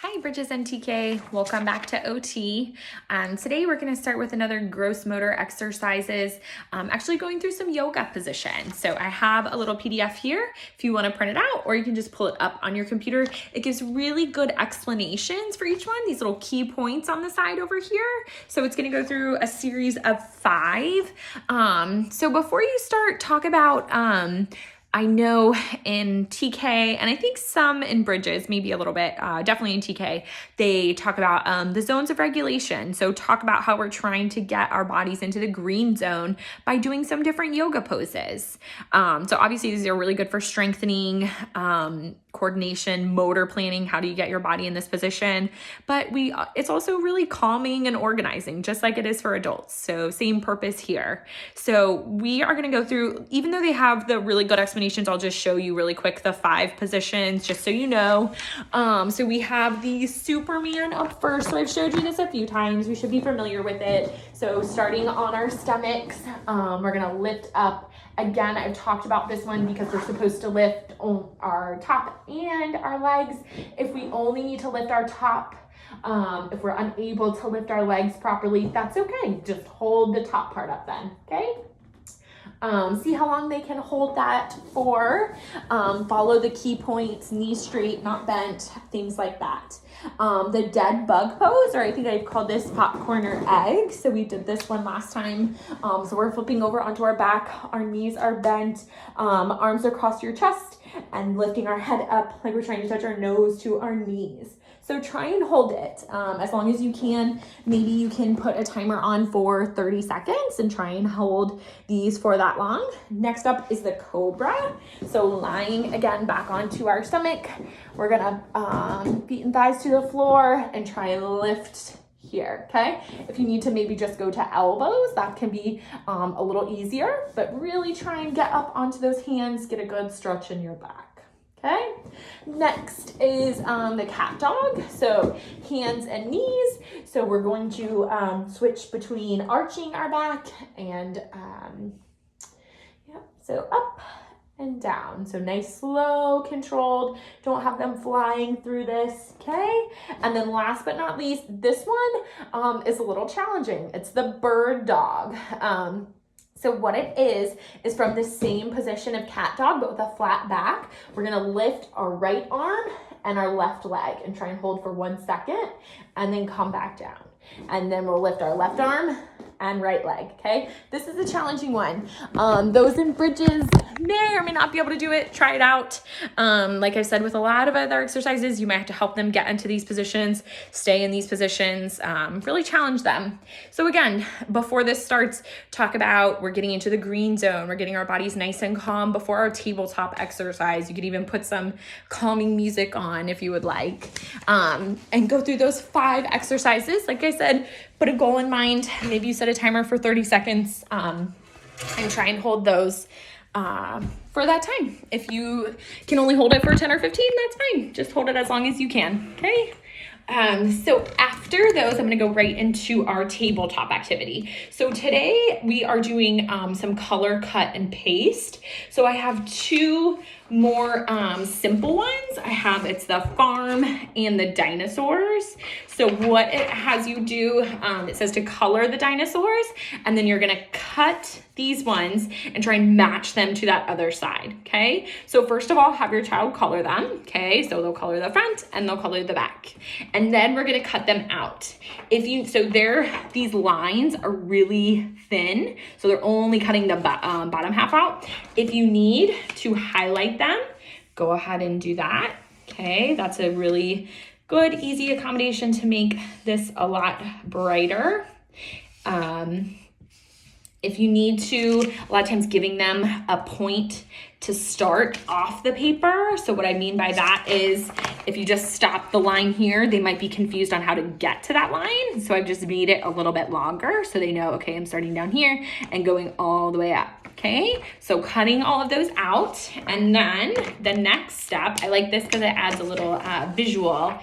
Hi, Bridges and TK. Welcome back to OT. Today we're going to start with another gross motor exercises, actually going through some yoga positions. So I have a little PDF here if you want to print it out, or you can just pull it up on your computer. It gives really good explanations for each one, these little key points on the side over here. So it's going to go through a series of 5. So before you start, talk about I know in TK, and I think some in Bridges, maybe a little bit, definitely in TK, they talk about the zones of regulation. So talk about how we're trying to get our bodies into the green zone by doing some different yoga poses. So obviously these are really good for strengthening, coordination, motor planning. How do you get your body in this position? But it's also really calming and organizing, just like it is for adults. So same purpose here. So we are going to go through, even though they have the really good explanations, I'll just show you really quick the 5 positions, just so you know. So we have the Superman up first. So I've showed you this a few times. We should be familiar with it. So starting on our stomachs, we're going to lift up. Again, I've talked about this one because we're supposed to lift our top and our legs. If we only need to lift our top, if we're unable to lift our legs properly, that's okay. Just hold the top part up then, okay? See how long they can hold that for. Follow the key points, knees straight, not bent, things like that. The dead bug pose, or I think I've called this popcorn or egg. So we did this one last time. So we're flipping over onto our back. Our knees are bent, arms across your chest, and lifting our head up like we're trying to touch our nose to our knees. So try and hold it as long as you can. Maybe you can put a timer on for 30 seconds and try and hold these for that long. Next up is the cobra. So lying again back onto our stomach. We're gonna feet and thighs to the floor and try and lift here, okay? If you need to maybe just go to elbows, that can be a little easier, but really try and get up onto those hands, get a good stretch in your back. Okay, next is the cat dog. So hands and knees. So we're going to switch between arching our back and so up and down. So nice, slow, controlled. Don't have them flying through this, okay? And then last but not least, this one is a little challenging. It's the bird dog. So what it is from the same position of cat dog, but with a flat back. We're gonna lift our right arm and our left leg and try and hold for 1 second and then come back down. And then we'll lift our left arm and right leg, okay? This is a challenging one. Those in Bridges may or may not be able to do it. Try it out. Like I said, with a lot of other exercises, you might have to help them get into these positions, stay in these positions, really challenge them. So again, before this starts, talk about we're getting into the green zone. We're getting our bodies nice and calm before our tabletop exercise. You could even put some calming music on if you would like, and go through those 5 exercises. Like I said, put a goal in mind. Maybe you set a timer for 30 seconds and try and hold those for that time. If you can only hold it for 10 or 15, that's fine. Just hold it as long as you can, okay? So after those, I'm going to go right into our tabletop activity. So today we are doing some color cut and paste. So I have 2 more simple ones. It's the farm and the dinosaurs. So what it has you do, it says to color the dinosaurs, and then you're going to cut these ones and try and match them to that other side, okay? So first of all, have your child color them, okay? So they'll color the front and they'll color the back. And then we're gonna cut them out. These lines are really thin, so they're only cutting the bottom half out. If you need to highlight them, go ahead and do that, okay? That's a really good, easy accommodation to make this a lot brighter. If you need to, a lot of times giving them a point to start off the paper. So what I mean by that is if you just stop the line here, they might be confused on how to get to that line. So I've just made it a little bit longer so they know, okay, I'm starting down here and going all the way up. Okay, so cutting all of those out. And then the next step, I like this because it adds a little visual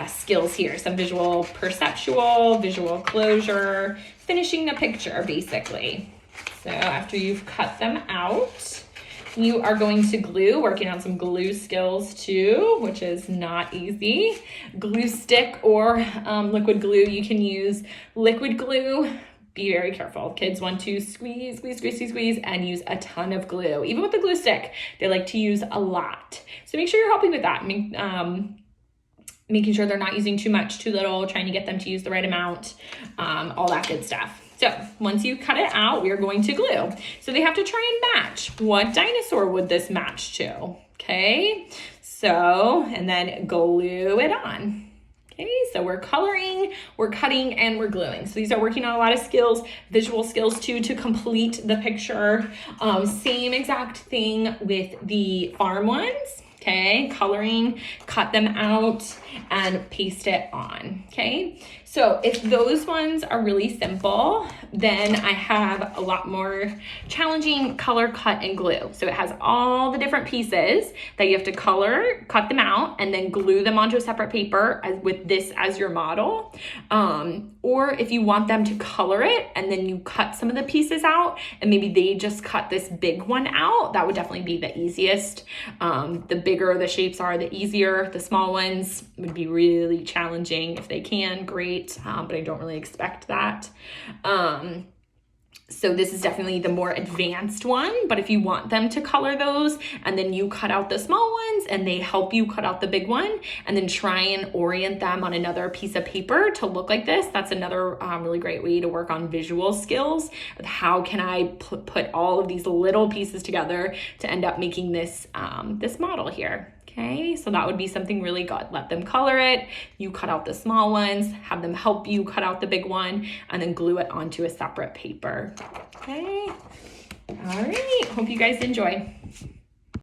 skills here. Some visual perceptual, visual closure, finishing the picture basically. So after you've cut them out, you are going to glue, working on some glue skills too, which is not easy. Glue stick or liquid glue. You can use liquid glue. Be very careful. Kids want to squeeze, squeeze, squeeze, squeeze, squeeze, and use a ton of glue. Even with the glue stick, they like to use a lot. So make sure you're helping with that. Making sure they're not using too much, too little, trying to get them to use the right amount, all that good stuff. So once you cut it out, we are going to glue. So they have to try and match. What dinosaur would this match to? Okay, so, and then glue it on. Okay, so we're coloring, we're cutting, and we're gluing. So these are working on a lot of skills, visual skills too, to complete the picture. Same exact thing with the farm ones. Okay, coloring, cut them out, and paste it on. Okay, so if those ones are really simple, then I have a lot more challenging color, cut, and glue. So it has all the different pieces that you have to color, cut them out, and then glue them onto a separate paper with this as your model. Or if you want them to color it and then you cut some of the pieces out and maybe they just cut this big one out, that would definitely be the easiest. The bigger the shapes are, the easier. The small ones would be really challenging. If they can, great, but I don't really expect that. So this is definitely the more advanced one, but if you want them to color those and then you cut out the small ones and they help you cut out the big one and then try and orient them on another piece of paper to look like this, that's another really great way to work on visual skills of how can I put all of these little pieces together to end up making this, this model here. Okay, so that would be something really good. Let them color it, you cut out the small ones, have them help you cut out the big one, and then glue it onto a separate paper. Okay, all right, hope you guys enjoy.